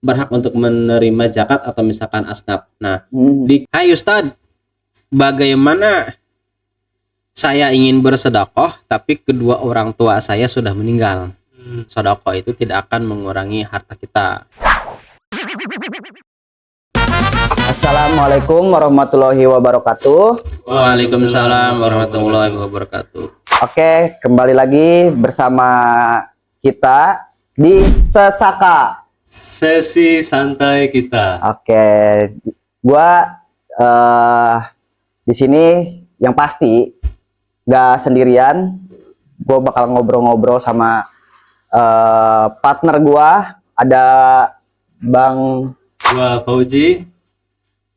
berhak untuk menerima zakat atau misalkan asnaf. Nah, Hai Ustadz, bagaimana saya ingin bersedekah tapi kedua orang tua saya sudah meninggal? Sedekah itu tidak akan mengurangi harta kita. Assalamualaikum warahmatullahi wabarakatuh. Waalaikumsalam warahmatullahi wabarakatuh. Oke, kembali lagi bersama kita di Sesaka Sesi santai kita. Oke, gua di sini yang pasti gak sendirian. Gua bakal ngobrol-ngobrol sama partner gua, ada Bang Fauji.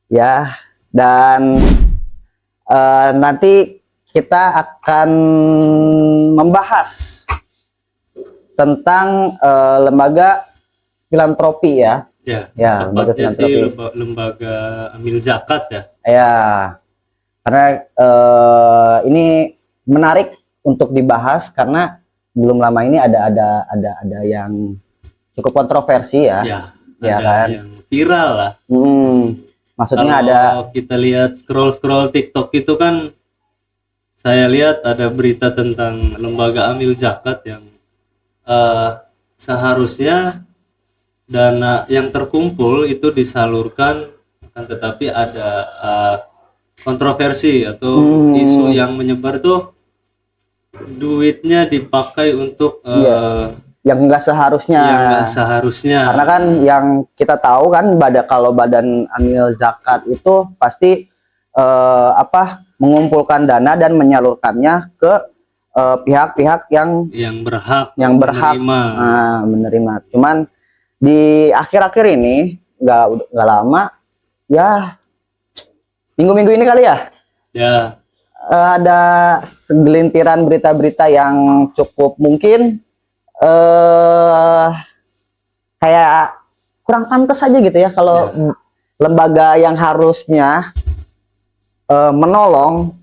Ya, dan nanti kita akan membahas tentang lembaga filantropi ya. Ya, tepatnya sih lembaga amil zakat ya. Ya, karena ini menarik untuk dibahas karena belum lama ini ada yang cukup kontroversi ya. Ya kan? Yang viral lah. Maksudnya kalau kita lihat scroll TikTok itu kan, saya lihat ada berita tentang lembaga amil zakat yang seharusnya dana yang terkumpul itu disalurkan, akan tetapi ada kontroversi atau isu yang menyebar tuh duitnya dipakai untuk yang enggak seharusnya. Karena kan yang kita tahu kan kalau badan amil zakat itu pasti mengumpulkan dana dan menyalurkannya ke pihak-pihak yang berhak menerima. Cuman di akhir-akhir ini nggak lama ya, minggu-minggu ini kali ya. Ada segelintiran berita-berita yang cukup mungkin kayak kurang pantas aja gitu ya kalau lembaga yang harusnya menolong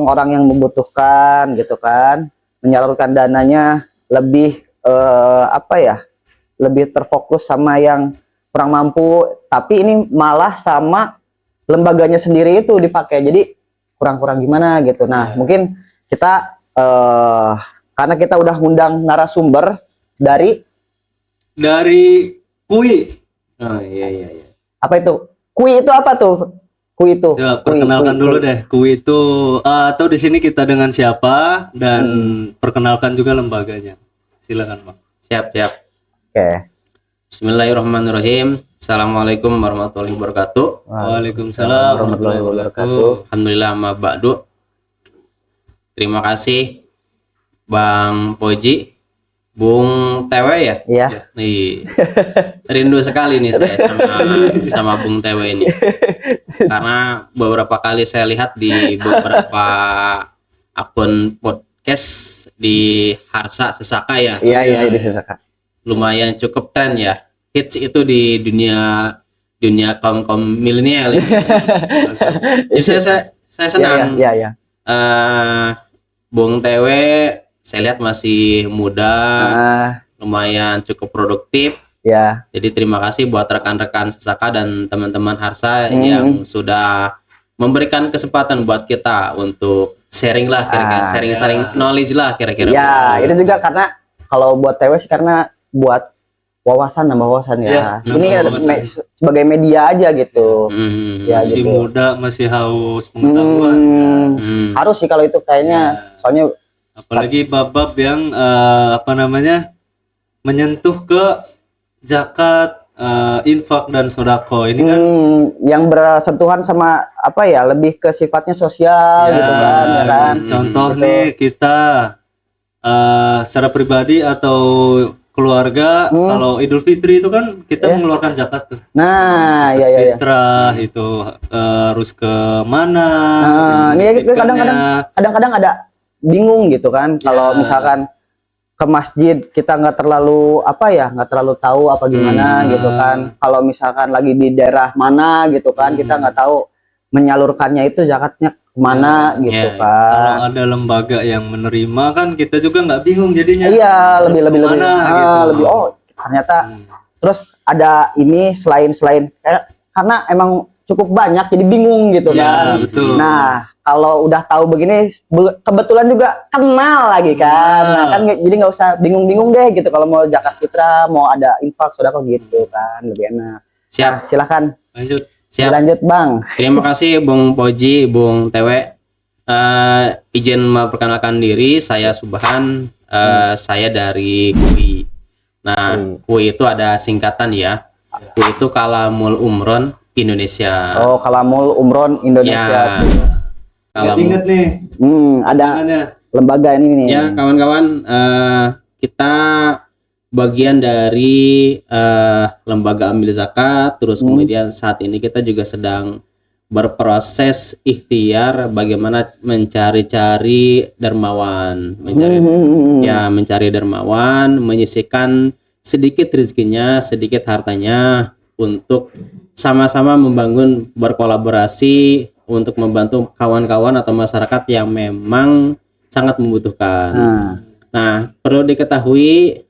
orang yang membutuhkan gitu kan, menyalurkan dananya lebih lebih terfokus sama yang kurang mampu, tapi ini malah sama lembaganya sendiri itu dipakai, jadi kurang-kurang gimana gitu. Nah, mungkin kita karena kita udah ngundang narasumber dari KUI. Oh iya. Apa itu? KUI itu apa tuh? KUI itu. Ya, perkenalkan dulu deh. KUI itu atau di sini kita dengan siapa, dan perkenalkan juga lembaganya. Silakan, Bang. Siap. Oke. Bismillahirrahmanirrahim. Assalamualaikum warahmatullahi wabarakatuh. Waalaikumsalam warahmatullahi wabarakatuh. Alhamdulillah ma ba'du. Terima kasih Bang Poji, Bung Tewe ya? Iya. Nih, rindu sekali nih saya sama Bung Tewe ini. Karena beberapa kali saya lihat di beberapa akun podcast di Harsa Sesaka ya. Iya di Sesaka. Lumayan cukup tren ya. Hits itu di dunia kaum milenial. Jadi saya senang. Iya. Bung Tewe saya lihat masih muda, lumayan cukup produktif. Ya. Jadi terima kasih buat rekan-rekan Sesaka dan teman-teman Harsa yang sudah memberikan kesempatan buat kita untuk sharing lah kira-kira, sharing knowledge lah kira-kira. Ya, itu juga karena kalau buat TW sih karena buat nambah wawasan ya. Ini kan sebagai media aja gitu. Masih gitu. Muda, masih haus pengetahuan. Harus sih kalau itu kayaknya, soalnya apalagi bab-bab yang menyentuh ke zakat, infak dan sodako ini kan yang bersentuhan sama lebih ke sifatnya sosial gitu kan. Contoh nih kita secara pribadi atau keluarga, kalau Idul Fitri itu kan kita mengeluarkan zakat tuh. Nah, iya. Fitrah itu harus ke mana? Ini kadang-kadang ada bingung gitu kan. Kalau misalkan ke masjid kita nggak terlalu tahu apa gimana gitu kan. Kalau misalkan lagi di daerah mana gitu kan, kita nggak tahu menyalurkannya itu zakatnya kemana gitu kan. Kalau ada lembaga yang menerima kan kita juga nggak bingung jadinya. Iya, lebih gitu. ternyata terus ada ini selain karena emang cukup banyak jadi bingung gitu Ya, kan. betul. Nah, kalau udah tahu begini kebetulan juga kenal lagi kan. Nah, kan jadi nggak usah bingung-bingung deh gitu kalau mau zakat fitrah, mau ada infak sedekah gitu kan, lebih enak. Siap. Nah, silakan Lanjut. Siap. lanjut Bang. Terima kasih Bung Poji, Bung Tewe. Izin memperkenalkan diri, saya Subhan. Saya dari KUI. Nah, KUI itu ada singkatan ya. KUI itu Kalamul Umron Indonesia. Oh, Kalamul Umron Indonesia. Ya. Nggak inget nih. Ada Tangannya. lembaga ini nih. Ya, kawan-kawan, kita bagian dari lembaga amil zakat. Terus kemudian saat ini kita juga sedang berproses ikhtiar bagaimana mencari-cari dermawan, mencari dermawan, menyisihkan sedikit rezekinya, sedikit hartanya untuk sama-sama membangun, berkolaborasi untuk membantu kawan-kawan atau masyarakat yang memang sangat membutuhkan. Nah, perlu diketahui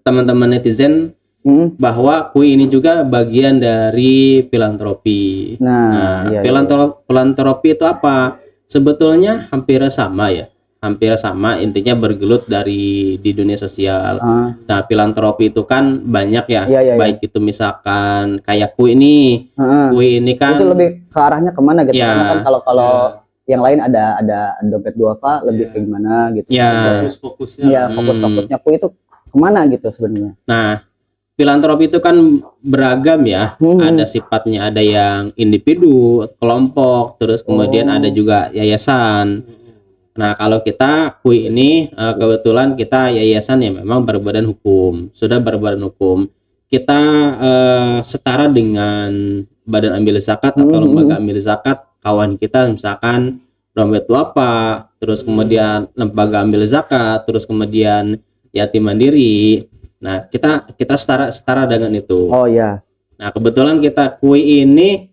teman-teman netizen bahwa KUI ini juga bagian dari filantropi. Iya. Filantropi itu apa? Sebetulnya hampir sama ya. Hampir sama, intinya bergelut di dunia sosial. Nah, filantropi itu kan banyak ya. Iya. Baik itu misalkan kayak KUI ini. KUI ini kan itu lebih ke arahnya kemana gitu. Ya. Karena kan kalau yang lain ada dompet duafa lebih ke gimana gitu. Ya. Fokus-fokusnya. Iya, fokus-fokusnya KUI itu kemana gitu sebenarnya. Nah, filantropi itu kan beragam ya. Ada sifatnya, ada yang individu, kelompok, terus kemudian ada juga yayasan. Nah, kalau kita KUI ini kebetulan kita yayasan yang memang berbadan hukum, sudah berbadan hukum. Kita setara dengan badan amil zakat atau lembaga amil zakat kawan kita, misalkan dompet duafa, terus kemudian lembaga amil zakat, terus kemudian yatim mandiri. Nah, kita setara dengan itu. Oh iya. Nah, kebetulan kita KUI ini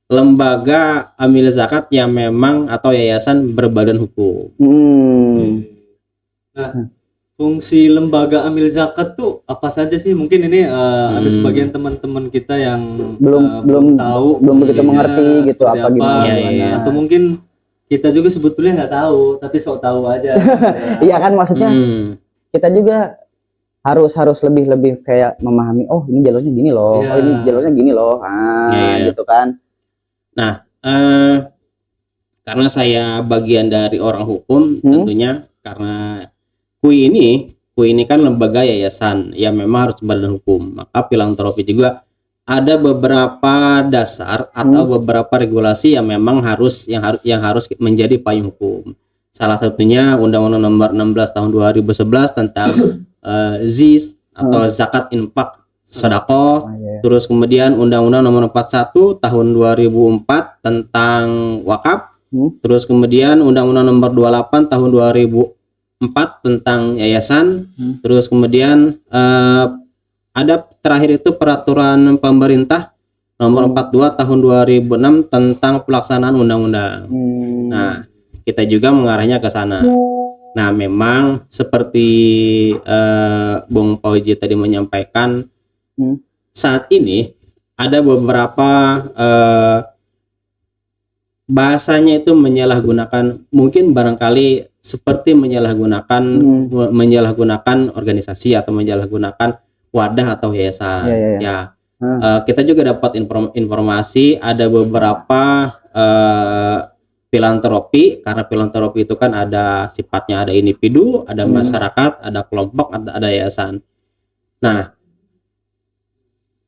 lembaga amil zakat yang memang atau yayasan berbadan hukum. Nah, fungsi lembaga amil zakat tuh apa saja sih? Mungkin ini ada sebagian teman-teman kita yang belum tahu, belum begitu fungsinya mengerti gitu seperti apa gimana. Iya. Atau mungkin kita juga sebetulnya nggak tahu, tapi sok tahu aja. Iya kan, maksudnya kita juga harus lebih kayak memahami, oh ini jalurnya gini loh, Iya. oh ini jalurnya gini loh, Iya. gitu kan. Nah, karena saya bagian dari orang hukum, tentunya karena KUI ini kan lembaga yayasan yang memang harus berbadan hukum, maka filantropi juga ada beberapa dasar atau beberapa regulasi yang memang harus menjadi payung hukum. Salah satunya Undang-Undang Nomor 16 Tahun 2011 tentang ZIS atau zakat infak sedekah. Terus kemudian Undang-Undang Nomor 41 Tahun 2004 tentang wakaf. Terus kemudian Undang-Undang Nomor 28 Tahun 2004 tentang yayasan. Terus kemudian ada terakhir itu Peraturan Pemerintah Nomor 42 Tahun 2006 tentang pelaksanaan undang-undang. Nah, kita juga mengarahnya ke sana. Nah, memang seperti Bung Pauji tadi menyampaikan, saat ini ada beberapa bahasanya itu menyalahgunakan, mungkin barangkali seperti menyalahgunakan organisasi atau menyalahgunakan wadah atau yayasan. Ya. Kita juga dapat informasi ada beberapa filantropi, karena filantropi itu kan ada sifatnya, ada individu, ada masyarakat, ada kelompok, ada yayasan. Nah,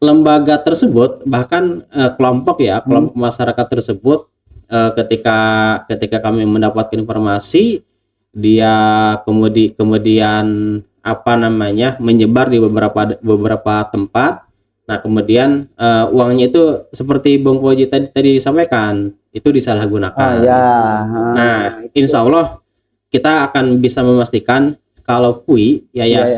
lembaga tersebut bahkan kelompok masyarakat tersebut ketika kami mendapatkan informasi, dia kemudian menyebar di beberapa tempat. Nah, kemudian uangnya itu seperti Bung Koji tadi disampaikan, itu disalahgunakan. Nah, insya Allah kita akan bisa memastikan kalau KUI,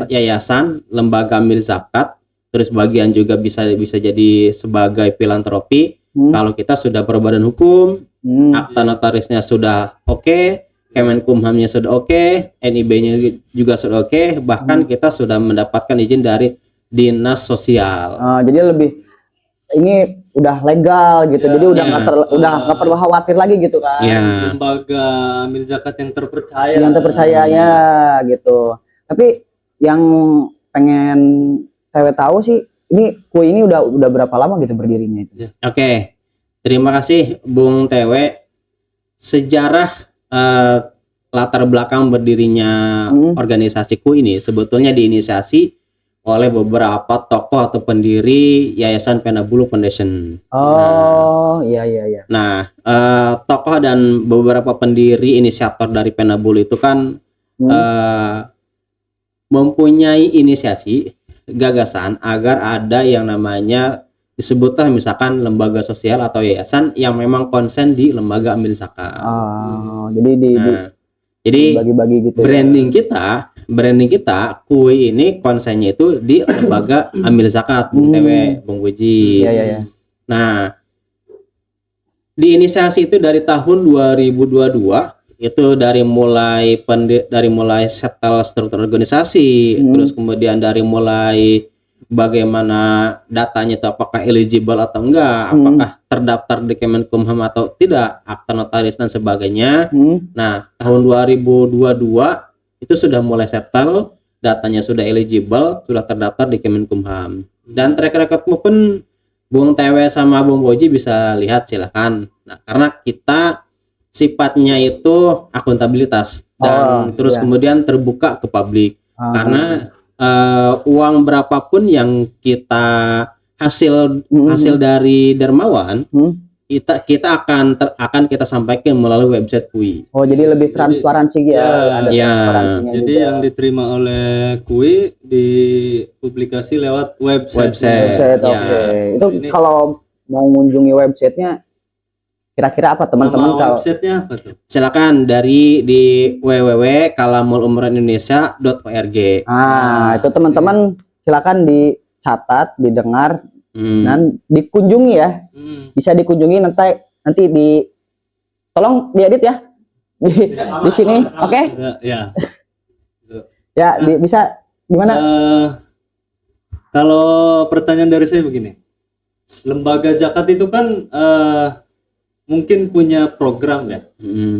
yayasan, lembaga amil zakat, terus bagian juga bisa jadi sebagai filantropi. Kalau kita sudah berbadan hukum, akta notarisnya sudah oke, Kemenkumhamnya sudah oke, NIB-nya juga sudah oke, bahkan kita sudah mendapatkan izin dari dinas sosial. Jadi lebih ini udah legal gitu. Jadi udah nggak perlu khawatir lagi gitu kan. Lembaga amil zakat yang terpercaya. Yang terpercaya ya gitu. Tapi yang pengen saya tahu sih, ini KUI ini udah berapa lama gitu berdirinya itu? Oke. Terima kasih Bung Tewe. Sejarah latar belakang berdirinya organisasi KUI ini sebetulnya diinisiasi oleh beberapa tokoh atau pendiri Yayasan Penabulu Foundation. Iya. Nah, tokoh dan beberapa pendiri inisiator dari Penabulu itu kan mempunyai inisiasi gagasan agar ada yang namanya disebutlah misalkan lembaga sosial atau yayasan yang memang konsen di lembaga amil zakat. Jadi bagi-bagi gitu. Branding kita KUI ini konsennya itu di lembaga amil zakat, Bung Tewe, Bung Puji. Iya. Nah, di inisiasi itu dari tahun 2022 itu dari mulai setel struktur organisasi, terus kemudian dari mulai bagaimana datanya itu apakah eligible atau enggak, apakah terdaftar di Kemenkumham atau tidak, akta notaris dan sebagainya. Nah, tahun 2022 itu sudah mulai settle, datanya sudah eligible, sudah terdaftar di Kemenkumham. Dan track recordmu pun Bung Tewe sama Bung Boji bisa lihat, silakan. Nah, karena kita sifatnya itu akuntabilitas dan terus kemudian terbuka ke publik. Karena uang berapapun yang kita hasil dari dermawan, kita akan kita sampaikan melalui website KUI. Jadi lebih transparansi ya. Transparansinya jadi juga. yang diterima oleh KUI dipublikasi lewat website. Itu kalau mau mengunjungi websitenya kira-kira apa teman-teman? Kalau websitenya apa tuh? Silakan di www.kalamulumrohindonesia.org. Itu teman-teman silakan dicatat, didengar, dan dikunjungi ya. Bisa dikunjungi nanti tolong diedit ya di sini, oke? Ya, bisa gimana? Kalau pertanyaan dari saya begini, lembaga zakat itu kan mungkin punya program ya.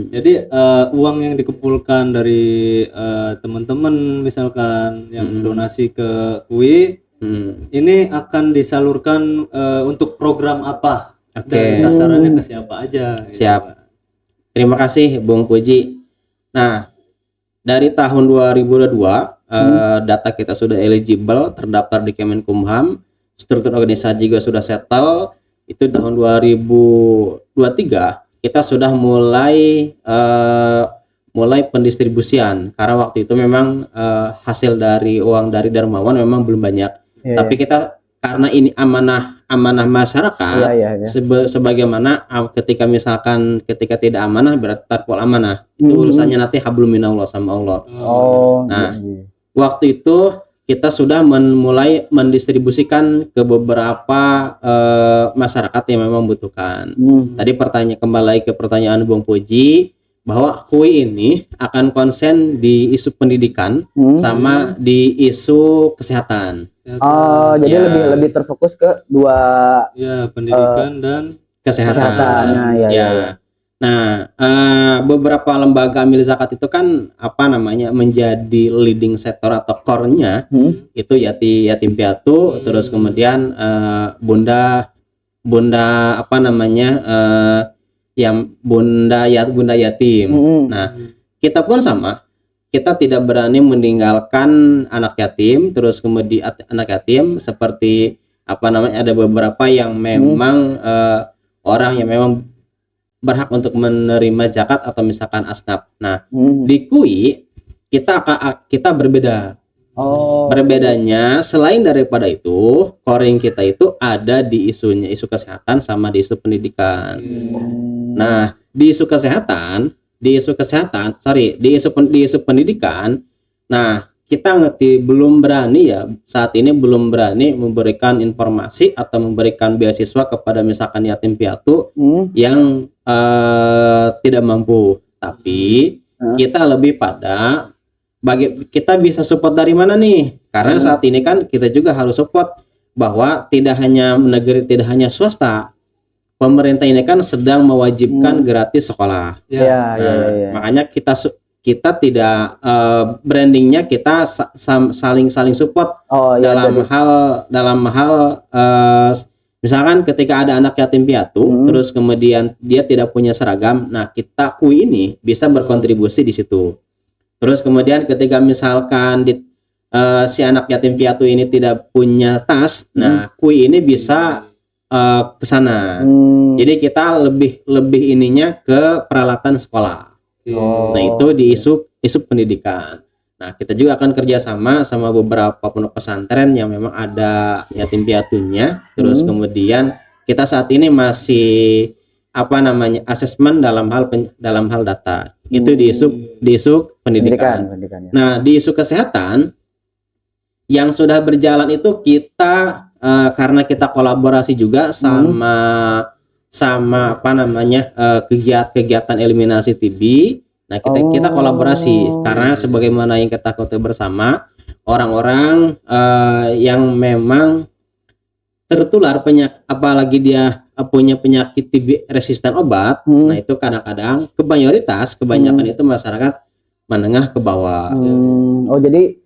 Jadi uang yang dikumpulkan dari teman-teman misalkan yang donasi ke KUI ini akan disalurkan untuk program apa dan sasarannya ke siapa aja. Siap. Terima kasih Bung Puji. Nah, dari tahun 2022 data kita sudah eligible, terdaftar di Kemenkumham, struktur organisasi juga sudah settle. Itu tahun 2023 kita sudah mulai pendistribusian, karena waktu itu memang hasil dari uang dari dermawan memang belum banyak. Tapi kita karena ini amanah masyarakat, sebagaimana ketika tidak amanah berarti tarpol amanah, itu urusannya nanti hablum minallah sama Allah. Waktu itu kita sudah mulai mendistribusikan ke beberapa masyarakat yang memang membutuhkan. Tadi kembali ke pertanyaan Bung Puji, bahwa KUI ini akan konsen di isu pendidikan sama di isu kesehatan. Jadi lebih terfokus ke dua pendidikan dan kesehatan. Nah, beberapa lembaga amil zakat itu kan menjadi leading sektor atau core-nya itu yatim piatu, terus kemudian bunda yatim. Nah, kita pun sama, kita tidak berani meninggalkan anak yatim, terus kemudian anak yatim seperti ada beberapa yang memang orang yang memang berhak untuk menerima zakat atau misalkan asnaf. Nah, di KUI kita berbeda. Berbedanya selain daripada itu, coring kita itu ada di isu kesehatan sama di isu pendidikan. Nah, di isu pendidikan, nah kita saat ini belum berani memberikan informasi atau memberikan beasiswa kepada misalkan yatim piatu yang tidak mampu. Tapi kita lebih pada kita bisa support dari mana nih? Karena saat ini kan kita juga harus support bahwa tidak hanya negeri, tidak hanya swasta, pemerintah ini kan sedang mewajibkan gratis sekolah. Makanya kita tidak brandingnya kita saling support dalam hal misalkan ketika ada anak yatim piatu terus kemudian dia tidak punya seragam, nah kita KUI ini bisa berkontribusi di situ. Terus kemudian ketika misalkan si anak yatim piatu ini tidak punya tas, nah KUI ini bisa ke sana. Jadi kita lebih ininya ke peralatan sekolah. Nah itu di isu pendidikan. Nah kita juga akan kerjasama sama beberapa pondok pesantren yang memang ada yatim piatunya. Terus kemudian kita saat ini masih asesmen dalam hal data. Itu di isu pendidikan. Nah di isu kesehatan yang sudah berjalan itu kita karena kita kolaborasi juga sama kegiatan eliminasi TB. Nah kita kolaborasi karena sebagaimana yang kita ketahui bersama, orang-orang yang memang tertular penyakit, apalagi dia punya penyakit TB resisten obat, nah itu kadang-kadang kebanyakan itu masyarakat menengah ke bawah. Oh jadi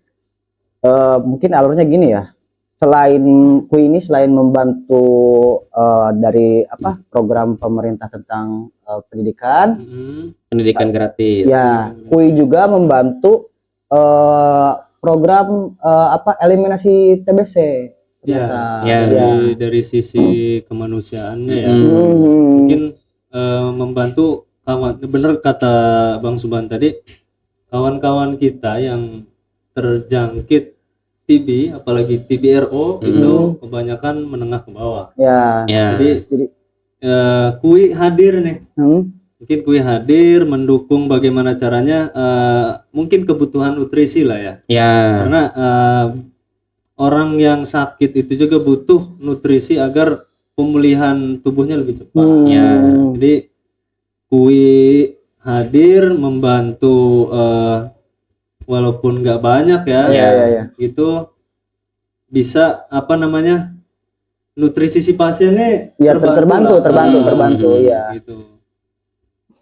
mungkin alurnya gini ya, selain KUI ini selain membantu dari program pemerintah tentang pendidikan gratis, ya KUI juga membantu program eliminasi TBC. Dari sisi kemanusiaannya ya, mungkin membantu bener kata Bang Suban tadi, kawan-kawan kita yang terjangkit TB, apalagi TBRO itu kebanyakan menengah ke bawah. Jadi KUI hadir nih. Mungkin KUI hadir mendukung bagaimana caranya, mungkin kebutuhan nutrisi lah ya. Karena orang yang sakit itu juga butuh nutrisi agar pemulihan tubuhnya lebih cepat. Jadi KUI hadir membantu walaupun nggak banyak itu bisa nutrisi si pasiennya terbantu ya. Gitu.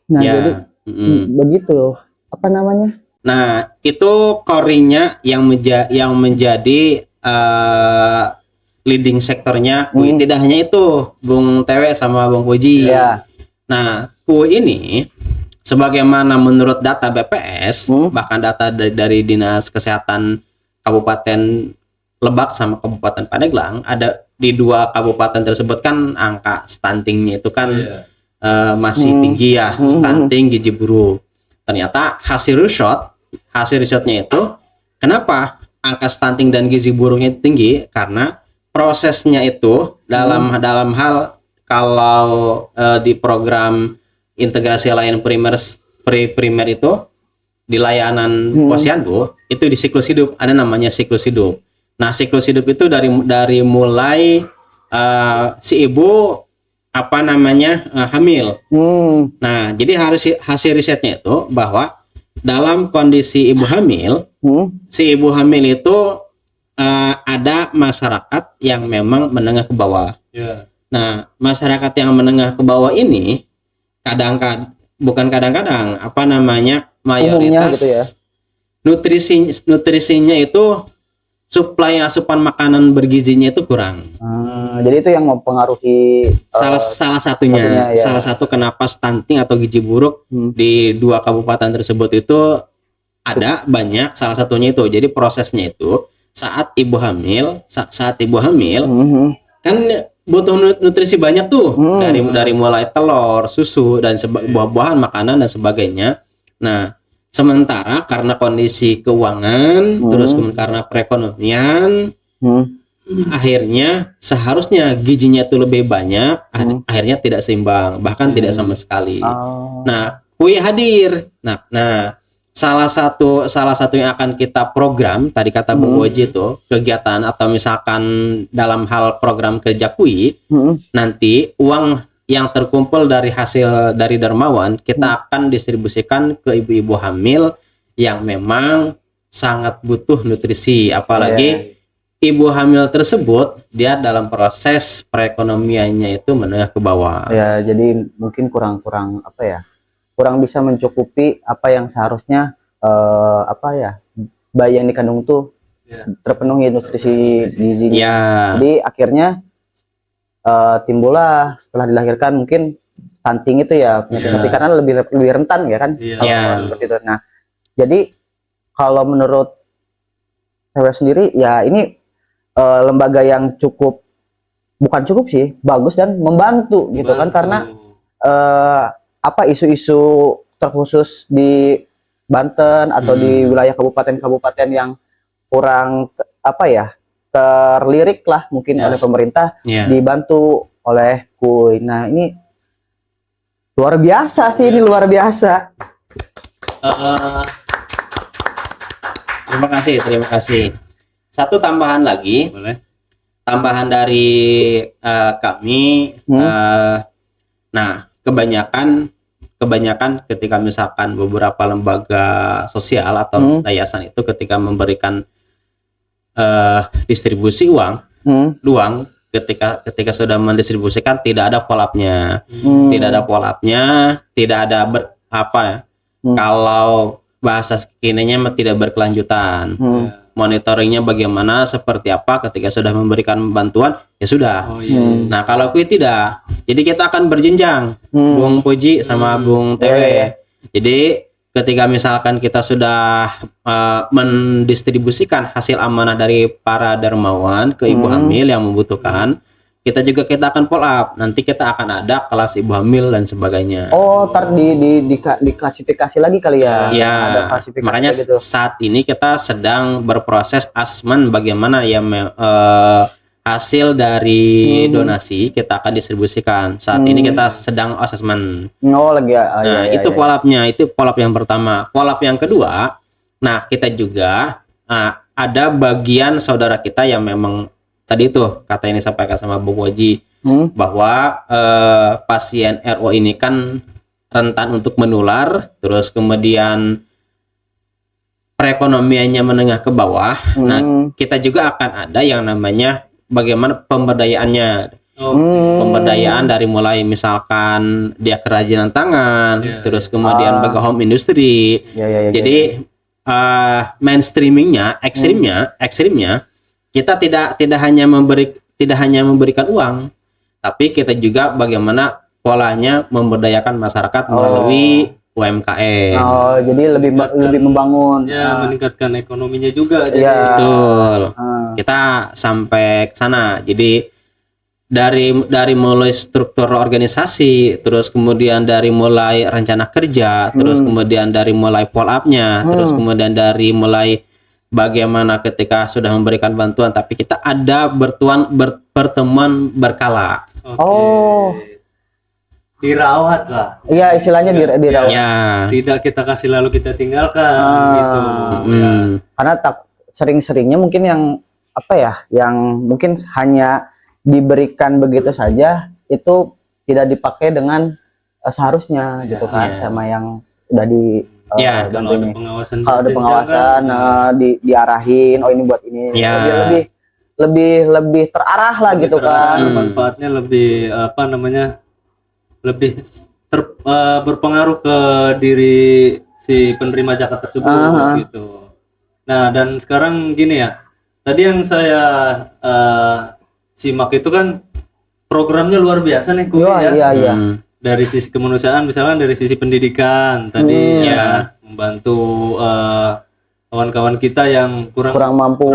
Nah jadi begitu Nah itu core-nya yang menjadi leading sektornya KUI. Tidak hanya itu, Bung Tewe sama Bung Puji. Nah KUI ini sebagaimana menurut data BPS, bahkan data dari Dinas Kesehatan Kabupaten Lebak sama Kabupaten Pandeglang, ada di dua kabupaten tersebut kan angka stuntingnya itu kan masih tinggi ya, stunting, gizi buruk. Ternyata hasil risetnya itu kenapa angka stunting dan gizi buruknya tinggi? Karena prosesnya itu dalam hal kalau di program integrasi layanan primer itu di layanan posyandu itu di siklus hidup ada namanya siklus hidup. Nah siklus hidup itu dari mulai si ibu hamil. Nah jadi hasil risetnya itu bahwa dalam kondisi ibu hamil, si ibu hamil itu ada masyarakat yang memang menengah ke bawah. Nah masyarakat yang menengah ke bawah ini mayoritas gitu ya. nutrisinya itu suplai asupan makanan bergizinya itu kurang. Jadi itu yang mempengaruhi salah satunya salah satu kenapa stunting atau gizi buruk di dua kabupaten tersebut itu ada banyak, salah satunya itu. Jadi prosesnya itu saat ibu hamil kan butuh nutrisi banyak tuh, dari mulai telur, susu dan buah-buahan, makanan dan sebagainya. Nah, sementara karena kondisi keuangan, terus karena perekonomian, akhirnya seharusnya gizinya itu lebih banyak, akhirnya tidak seimbang, bahkan tidak sama sekali. Nah, KUI hadir. Nah, salah satu yang akan kita program tadi kata Bu Oji itu kegiatan atau misalkan dalam hal program kerja KUI, nanti uang yang terkumpul dari hasil dari dermawan kita akan distribusikan ke ibu-ibu hamil yang memang sangat butuh nutrisi, apalagi ibu hamil tersebut dia dalam proses perekonomiannya itu menengah ke bawah. Ya, jadi mungkin kurang apa ya? Kurang bisa mencukupi apa yang seharusnya apa ya? Bayi yang dikandung tuh terpenuhi nutrisi gizinya. Ya. Jadi akhirnya timbullah setelah dilahirkan mungkin stunting itu ya, penyakit karena lebih rentan ya kan? Seperti itu. Nah, jadi kalau menurut saya sendiri ya ini lembaga yang bukan cukup sih, bagus dan membantu gitu kan, karena apa isu-isu terkhusus di Banten atau di wilayah kabupaten-kabupaten yang kurang apa ya, terlirik lah mungkin oleh pemerintah, dibantu oleh KUI. Nah, ini luar biasa sih, ini luar biasa. Terima kasih. Satu tambahan lagi. Boleh. Tambahan dari kami. Nah, kebanyakan ketika misalkan beberapa lembaga sosial atau yayasan itu ketika memberikan distribusi uang, ketika sudah mendistribusikan tidak ada follow-up-nya. Tidak ada kalau bahasa kekiniannya tidak berkelanjutan. Monitoringnya bagaimana, seperti apa, ketika sudah memberikan bantuan ya sudah. Nah, kalau KUI tidak, jadi kita akan berjenjang, Bung Puji sama Bung TW. Jadi ketika misalkan kita sudah mendistribusikan hasil amanah dari para dermawan ke ibu hamil yang membutuhkan, kita akan follow up. Nanti kita akan ada kelas ibu hamil dan sebagainya. Oh, diklasifikasi lagi kali ya? Ya, makanya gitu. Saat ini kita sedang berproses asesmen bagaimana ya hasil dari donasi kita akan distribusikan. Saat ini kita sedang asesmen. Oh, lagi ya. Nah, itu follow up-nya, itu follow up yang pertama. Follow up yang kedua, nah kita juga ada bagian saudara kita yang memang tadi tuh kata ini disampaikan sama Bung Woji bahwa pasien RO ini kan rentan untuk menular, terus kemudian perekonomiannya menengah ke bawah. Nah, kita juga akan ada yang namanya bagaimana pemberdayaannya. Pemberdayaan dari mulai misalkan dia kerajinan tangan, terus kemudian bagi home industry. Jadi mainstreamingnya, ekstrimnya kita tidak hanya memberikan uang, tapi kita juga bagaimana polanya memberdayakan masyarakat melalui UMKM. Oh, jadi lebih membangun. Ya, meningkatkan ekonominya juga. Jadi. Betul. Kita sampai ke sana. Jadi dari mulai struktur organisasi, terus kemudian dari mulai rencana kerja, terus kemudian dari mulai follow up-nya, terus kemudian dari mulai bagaimana ketika sudah memberikan bantuan, tapi kita ada pertemuan berkala. Oh, dirawat lah. Iya, istilahnya dirawat. Ya. Tidak kita kasih lalu kita tinggalkan gitu. Ya. Karena sering-seringnya mungkin yang apa ya, yang mungkin hanya diberikan begitu saja, itu tidak dipakai dengan seharusnya gitu kan, sama yang udah di kalau ada pengawasan, diarahin, oh ini buat ini, lebih terarah lah gitu kan. Manfaatnya lebih lebih berpengaruh ke diri si penerima zakat tersebut gitu. Nah, dan sekarang gini ya, tadi yang saya simak itu kan programnya luar biasa nih KUI ya. Iya. Dari sisi kemanusiaan, misalkan dari sisi pendidikan tadi membantu kawan-kawan kita yang kurang mampu,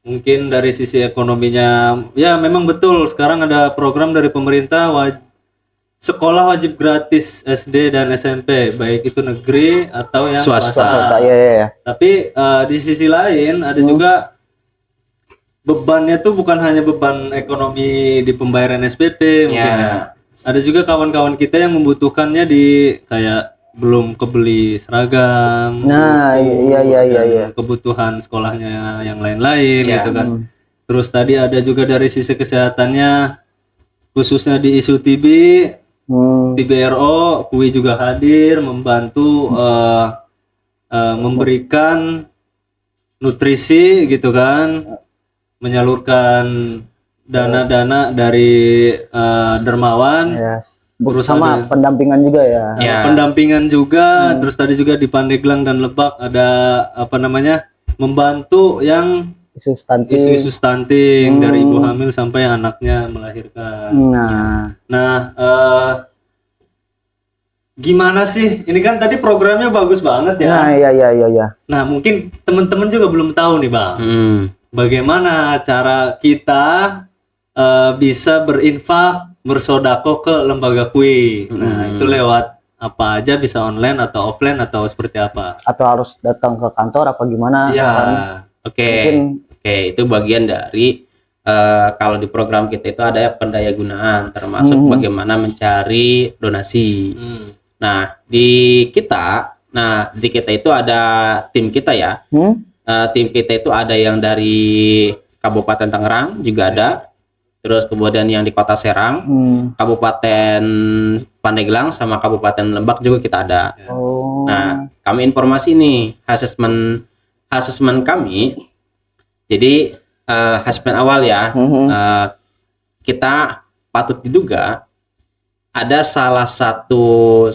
mungkin dari sisi ekonominya ya memang betul. Sekarang ada program dari pemerintah sekolah wajib gratis SD dan SMP, baik itu negeri atau yang swasta. Tapi di sisi lain ada juga bebannya tuh bukan hanya beban ekonomi di pembayaran SPP mungkin ya. Ada juga kawan-kawan kita yang membutuhkannya di kayak belum kebeli seragam. Nah, iya. Kebutuhan sekolahnya yang lain-lain gitu kan. Terus tadi ada juga dari sisi kesehatannya, khususnya di isu TB, TBRO, KUI juga hadir membantu memberikan nutrisi gitu kan, menyalurkan dana-dana dari dermawan. Yes. Terus Sama ada pendampingan juga ya. Ya. Pendampingan juga, terus tadi juga di Pandeglang dan Lebak ada apa namanya, membantu yang Isu stunting. isu-isu stunting dari ibu hamil sampai anaknya melahirkan. Nah, gimana sih? Ini kan tadi programnya bagus banget ya. Nah, iya. Nah, mungkin teman-teman juga belum tahu nih, Bang. Bagaimana cara kita bisa berinfak, bersodako ke lembaga kue. Nah, itu lewat apa aja, bisa online atau offline atau seperti apa? Atau harus datang ke kantor apa gimana? Ya. Oke, itu bagian dari kalau di program kita itu ada pendayagunaan, termasuk bagaimana mencari donasi. Nah, di kita itu ada tim kita ya. Tim kita itu ada yang dari Kabupaten Tangerang juga ada. Terus kemudian yang di Kota Serang, Kabupaten Pandeglang sama Kabupaten Lebak juga kita ada. Nah, kami informasi nih asesmen kami. Jadi asesmen awal ya, kita patut diduga ada salah satu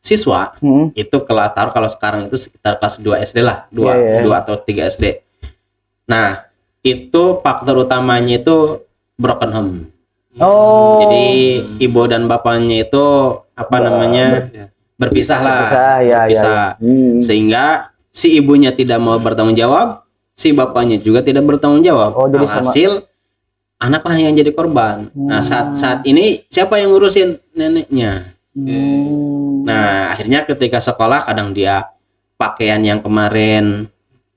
siswa itu kalau sekarang itu sekitar kelas 2 SD lah, 2 atau 3 SD. Nah, itu faktor utamanya itu broken home. Jadi ibu dan bapaknya itu berpisah lah, berpisah. Sehingga si ibunya tidak mau bertanggung jawab, si bapaknya juga tidak bertanggung jawab. Alhasil anaklah yang jadi korban. Nah, saat ini siapa yang ngurusin neneknya? Nah, akhirnya ketika sekolah kadang dia pakaian yang kemarin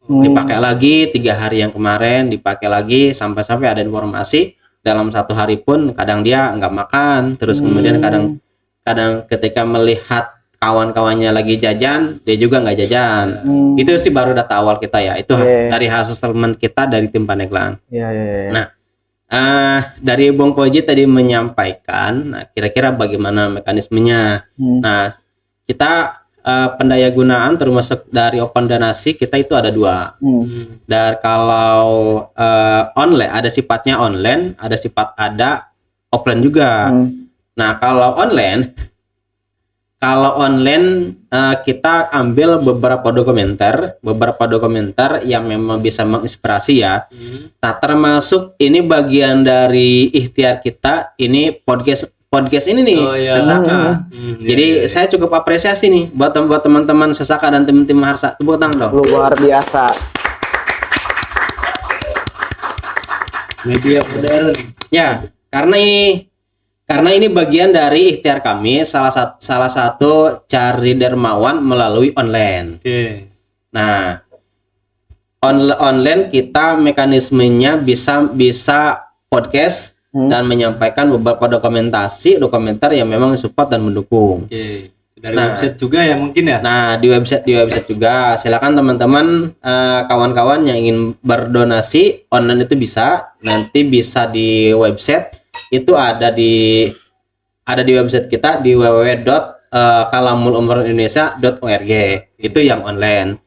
dipakai lagi, 3 hari yang kemarin dipakai lagi, sampai ada informasi dalam 1 hari pun kadang dia nggak makan. Terus kemudian kadang ketika melihat kawan-kawannya lagi jajan, dia juga nggak jajan. Itu sih baru data awal kita ya. Itu dari hasil settlement kita dari tim Pandeglang. Nah, dari Bung Koji tadi menyampaikan, nah kira-kira bagaimana mekanismenya. Nah, kita pendayagunaan termasuk dari open donasi kita itu ada 2. Dan kalau online ada sifatnya online, ada offline juga. Nah, kalau online kita ambil beberapa dokumenter yang memang bisa menginspirasi ya. Nah, termasuk ini bagian dari ikhtiar kita, ini podcast ini nih, Sesaka. Jadi saya cukup apresiasi nih buat teman-teman Sesaka dan tim Harsa. Tepuk tangan dong. Luar biasa. Media modern. Ya, karena ini bagian dari ikhtiar kami, salah satu cari dermawan melalui online. Nah, online kita mekanismenya bisa podcast dan menyampaikan beberapa dokumenter yang memang support dan mendukung. Dari website juga ya mungkin ya. Nah, di website juga. Silakan teman-teman, kawan-kawan yang ingin berdonasi online itu bisa. Nanti bisa di website. Itu ada di website kita di www.kalamulumrohindonesia.org. Itu yang online.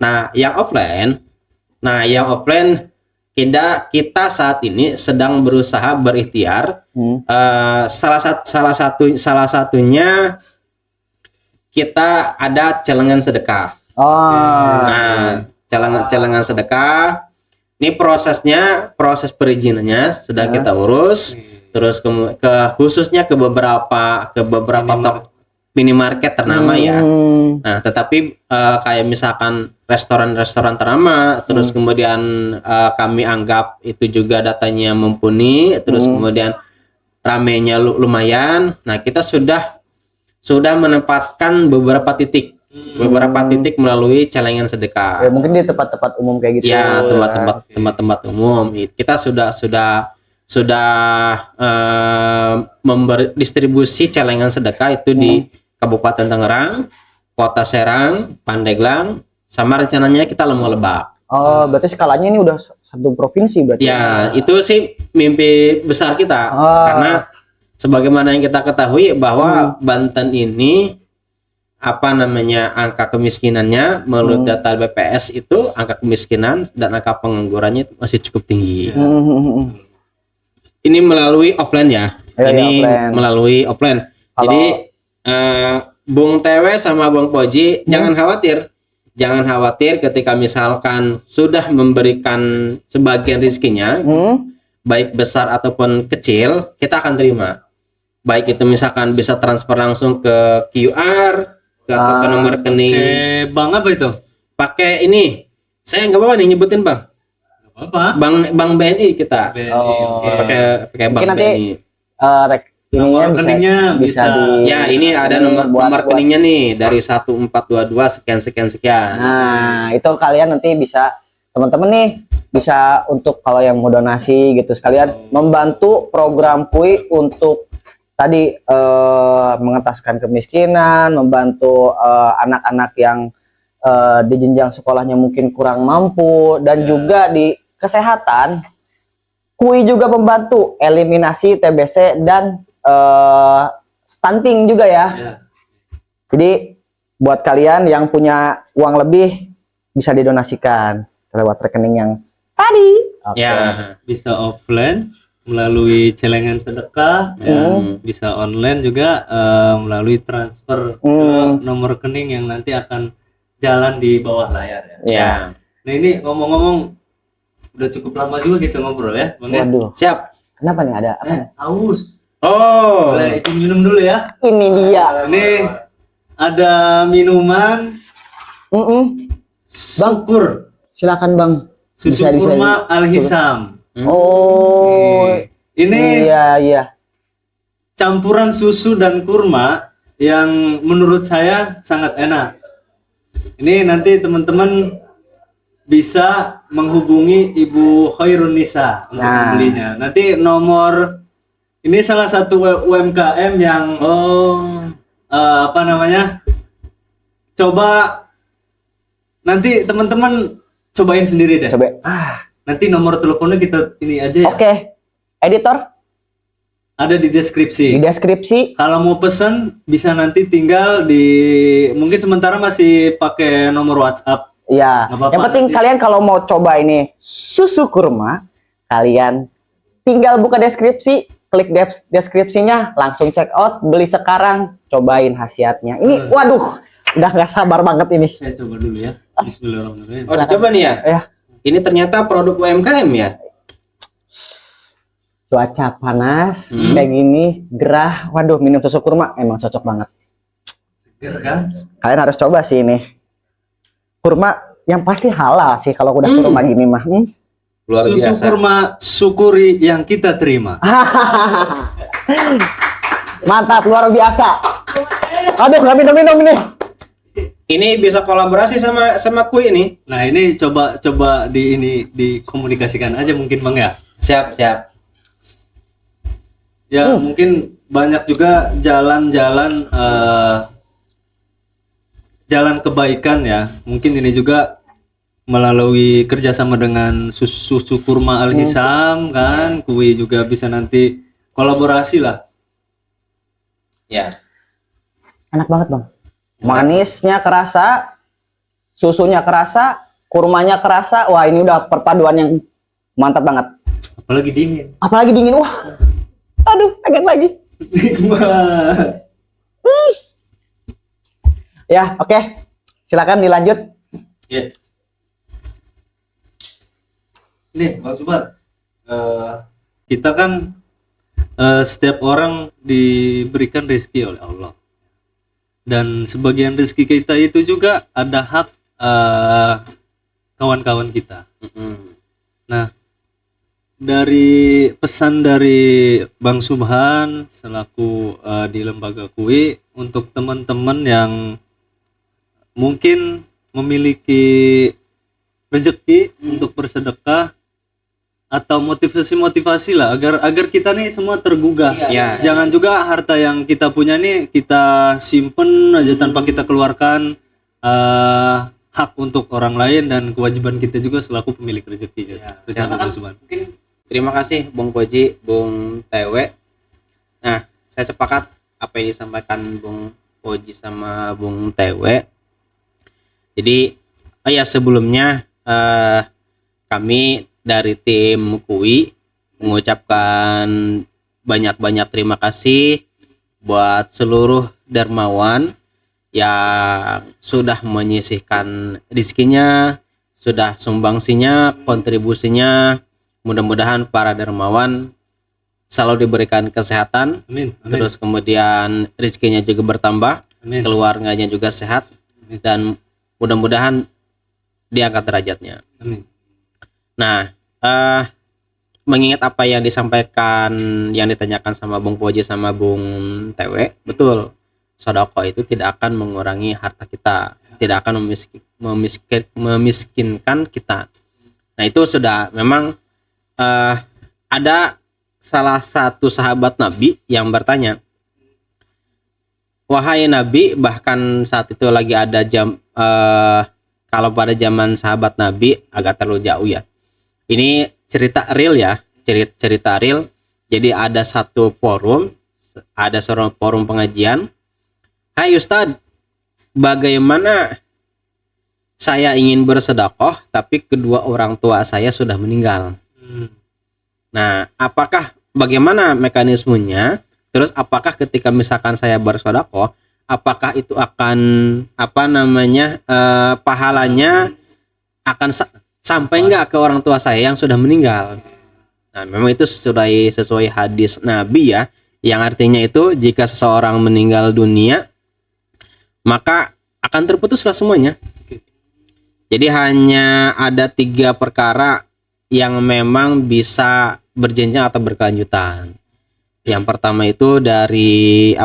Nah, yang offline kita saat ini sedang berusaha berikhtiar. Salah satunya kita ada celengan sedekah. Nah, celengan sedekah. Ini proses perizinannya sedang kita urus. Terus khususnya ke beberapa minimarket ternama ya. Nah, tetapi kayak misalkan restoran ternama, terus kemudian kami anggap itu juga datanya mumpuni, terus kemudian ramenya lumayan. Nah, kita sudah menempatkan beberapa titik melalui celengan sedekah. Ya, mungkin di tempat-tempat umum kayak gitu. Ya, tempat-tempat umum. Kita sudah memberi distribusi celengan sedekah itu di Kabupaten Tangerang, Kota Serang, Pandeglang, sama rencananya kita Lebak. Berarti skalanya ini udah satu provinsi berarti. Ya, itu sih mimpi besar kita. Karena sebagaimana yang kita ketahui bahwa Banten ini apa namanya angka kemiskinannya menurut data BPS itu angka kemiskinan dan angka penganggurannya itu masih cukup tinggi. Ini melalui offline ya. Ini offline. melalui offline. Jadi Bung Tewe sama Bung Poji jangan khawatir. Jangan khawatir ketika misalkan sudah memberikan sebagian rezekinya, baik besar ataupun kecil, kita akan terima. Baik itu misalkan bisa transfer langsung ke QR, atau ke nomor rekening. Oke, Bang apa itu? Pakai ini. Saya nggak apa-apa nih nyebutin Bang. Apa? Bank BNI kita. BNI, Oh. oke. Pakai Bank Mungkin nanti BNI. ininya rekeningnya bisa bisa. di Ya, ini ada nomor buat- rekeningnya nih dari 1422 sekian. Nah, itu kalian nanti bisa teman-teman nih bisa untuk kalau yang mau donasi gitu sekalian membantu program KUI untuk tadi mengentaskan kemiskinan, membantu anak-anak yang di jenjang sekolahnya mungkin kurang mampu dan juga di kesehatan. KUI juga membantu eliminasi TBC dan stunting juga ya. Ya. Jadi buat kalian yang punya uang lebih bisa didonasikan lewat rekening yang tadi. Oke. Ya. Bisa offline melalui celengan sedekah, ya. Bisa online juga melalui transfer ke nomor rekening yang nanti akan jalan di bawah layar ya. Ya. Nah ini ngomong-ngomong udah cukup lama juga gitu ngobrol ya, Bang ya. Waduh, Siap. kenapa nih ada apa nih? Haus. Oh. Boleh itu minum dulu ya. Ini dia. Ini ada minuman syukur. Silakan Bang. Susu Bisa- bisa- kurma Al-Hisam. Oh, Ini iya. campuran susu dan kurma yang menurut saya sangat enak. Ini nanti teman-teman bisa menghubungi Ibu Khairun Nisa untuk Nah. membelinya. Nanti nomor ini salah satu UMKM yang apa namanya? Coba nanti teman-teman cobain sendiri deh. Coba. Nanti nomor teleponnya kita ini aja ya. Oke. Editor Ada di di deskripsi. deskripsi. Kalau mau pesen bisa nanti tinggal di mungkin sementara masih pakai nomor WhatsApp. Ya. Nggak apa-apa, Yang penting nanti. kalian kalau mau coba ini susu kurma, kalian tinggal buka deskripsi, klik deskripsinya, langsung check out, beli sekarang, cobain khasiatnya. Ini waduh, udah nggak sabar banget ini. Saya coba dulu ya. Bismillahirrahmanirrahim. Oh, dicoba nih ya. Ya. Ini ternyata produk UMKM ya. Cuaca panas kayak gini, gerah. Waduh, minum susu kurma emang cocok banget. Seger kan? Kalian harus coba sih ini. Kurma yang pasti halal sih kalau udah kurma gini mah. Luar Susu biasa. kurma syukuri yang kita terima. Mantap, luar biasa. Aduh, nggak minum ini. Ini bisa kolaborasi sama KUI ini. Nah, ini coba dikomunikasikan aja mungkin Bang ya. Siap. Ya, mungkin banyak juga jalan-jalan jalan kebaikan ya. Mungkin ini juga melalui kerjasama dengan susu kurma Al-Hisam kan, KUI juga bisa nanti kolaborasi lah. Ya. Enak banget, Bang. Manisnya kerasa, susunya kerasa, kurmanya kerasa. Wah, ini udah perpaduan yang mantap banget. Apalagi dingin. Apalagi dingin. Wah. Aduh, pengen lagi. Nikmat. Ya, oke. Silakan dilanjut. Ya. Nih, Bang Subar. Kita kan setiap orang diberikan rezeki oleh Allah. Dan sebagian rezeki kita itu juga ada hak kawan-kawan kita. Nah, dari pesan dari Bang Subhan selaku di lembaga KUI untuk teman-teman yang mungkin memiliki rezeki untuk bersedekah atau motivasi lah agar kita nih semua tergugah. Iya. Jangan juga harta yang kita punya nih kita simpen aja tanpa kita keluarkan hak untuk orang lain dan kewajiban kita juga selaku pemilik rezeki. Terima kasih Bung Koji, Bung Tewe. Nah, saya sepakat apa yang disampaikan Bung Koji sama Bung TW. Jadi ya sebelumnya kami dari tim KUI mengucapkan banyak-banyak terima kasih buat seluruh dermawan yang sudah menyisihkan rezekinya, sudah sumbangsinya, kontribusinya. Mudah-mudahan para dermawan selalu diberikan kesehatan, Amin. terus kemudian rezekinya juga bertambah, Amin. keluarganya juga sehat, dan mudah-mudahan diangkat derajatnya. Amin. Nah, mengingat apa yang disampaikan, yang ditanyakan sama Bung Poji sama Bung TW, betul, sedekah itu tidak akan mengurangi harta kita, tidak akan memiskinkan kita. Nah, itu sudah memang ada salah satu sahabat Nabi yang bertanya, wahai Nabi, bahkan saat itu lagi ada kalau pada zaman sahabat Nabi agak terlalu jauh ya. Ini cerita real ya, cerita real. Jadi ada satu forum, ada seorang forum pengajian. Hai Ustadz, bagaimana saya ingin bersedekah tapi kedua orang tua saya sudah meninggal. Nah, bagaimana mekanismenya? Terus apakah ketika misalkan saya bersedekah, apakah itu akan pahalanya akan sampai enggak ke orang tua saya yang sudah meninggal? Nah, memang itu sesuai hadis Nabi ya, yang artinya itu jika seseorang meninggal dunia maka akan terputuslah semuanya. Jadi hanya ada 3 perkara yang memang bisa berjenjang atau berkelanjutan. Yang pertama itu dari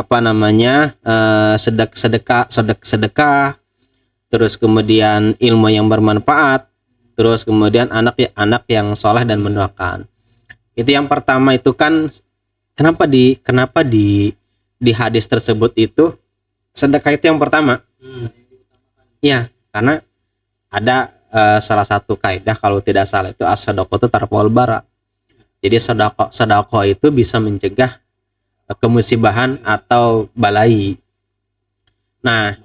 sedekah, terus kemudian ilmu yang bermanfaat, terus kemudian anak yang soleh dan mendoakan. Itu yang pertama itu kan kenapa di hadis tersebut itu sedekah itu yang pertama. Ya, karena ada salah satu kaidah kalau tidak salah itu as-sadaqatu tarfa'ul bara. Jadi sedekah itu bisa mencegah kemusibahan atau balai. Nah,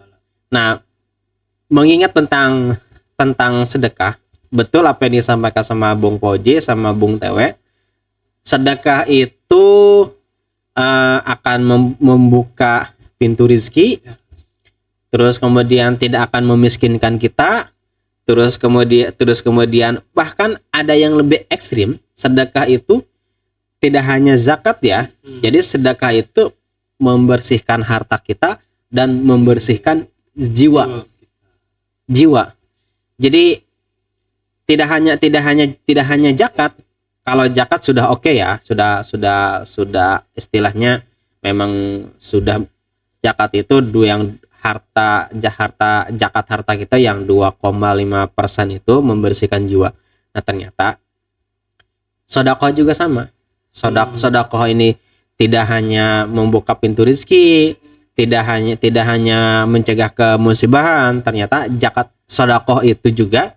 mengingat tentang sedekah, betul apa yang disampaikan sama Bung Poji sama Bung TW. Sedekah itu akan membuka pintu rizki, terus kemudian tidak akan memiskinkan kita, terus kemudian bahkan ada yang lebih ekstrim. Sedekah itu tidak hanya zakat ya, jadi sedekah itu membersihkan harta kita dan membersihkan jiwa. Jadi tidak hanya zakat. Kalau zakat sudah oke ya, sudah istilahnya memang sudah zakat itu yang zakat harta kita yang 2,5% itu membersihkan jiwa. Nah, ternyata sedekah juga sama. Sedekah ini tidak hanya membuka pintu rezeki, tidak hanya mencegah kemusibahan, ternyata zakat sedekah itu juga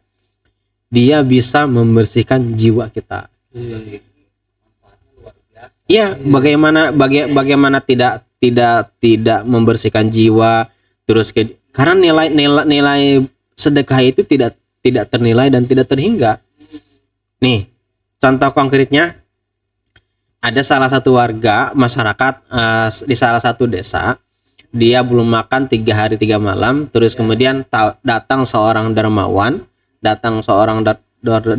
dia bisa membersihkan jiwa kita. Iya, bagaimana tidak membersihkan jiwa, terus karena nilai sedekah itu tidak ternilai dan tidak terhingga. Nih, contoh konkretnya, ada salah satu warga masyarakat di salah satu desa, dia belum makan 3 hari 3 malam, terus kemudian datang seorang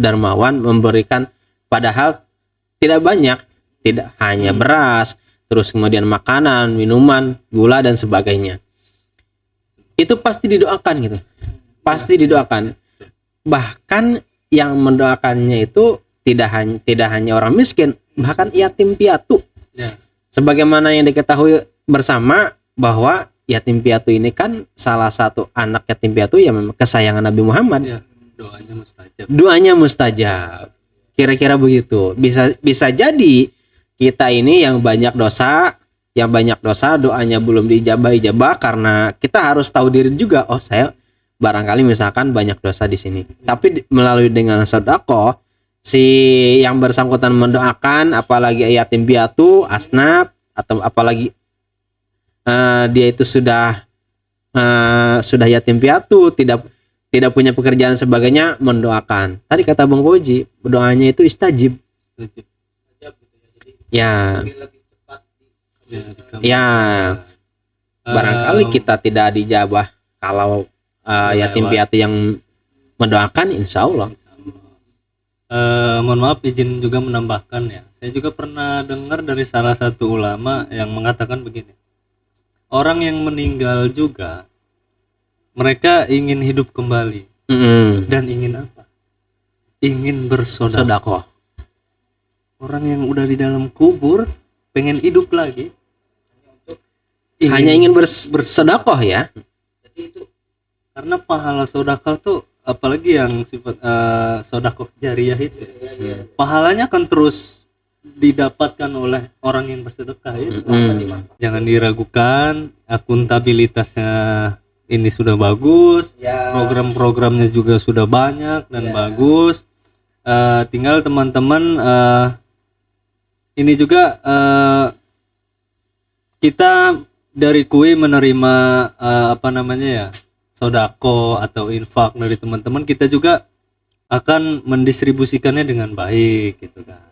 dermawan memberikan, padahal tidak banyak, tidak hanya beras, terus kemudian makanan, minuman, gula dan sebagainya. Itu pasti didoakan gitu. Pasti didoakan. Bahkan yang mendoakannya itu tidak hanya orang miskin, bahkan yatim piatu. Ya. Sebagaimana yang diketahui bersama bahwa yatim piatu ini kan salah satu anak yatim piatu yang memang kesayangan Nabi Muhammad. Ya, doanya mustajab. Kira-kira begitu. Bisa jadi kita ini yang banyak dosa doanya belum diijabah karena kita harus tahu diri juga. Oh, saya barangkali misalkan banyak dosa di sini. Tapi melalui dengan sedekah, si yang bersangkutan mendoakan, apalagi yatim piatu, asnaf, atau apalagi dia itu sudah sudah yatim piatu, tidak punya pekerjaan sebagainya, mendoakan. Tadi kata Bang Boji, doanya itu istajib. Ya. Ya. Barangkali kita tidak dijabah kalau yatim piatu yang mendoakan, insya Allah. Mohon maaf izin juga menambahkan ya. Saya juga pernah dengar dari salah satu ulama yang mengatakan begini. Orang yang meninggal juga mereka ingin hidup kembali. Dan ingin apa? Ingin bersedekah. Orang yang udah di dalam kubur pengen hidup lagi. Hanya ingin bersedekah ya. Karena pahala sedekah tuh, apalagi yang sifat sedekah jariah itu, pahalanya akan terus didapatkan oleh orang yang bersedekah ya. Jangan diragukan, akuntabilitasnya ini sudah bagus, program-programnya juga sudah banyak dan bagus. Tinggal teman-teman ini juga kita dari KUI menerima sodako atau infak dari teman-teman, kita juga akan mendistribusikannya dengan baik gitu kan.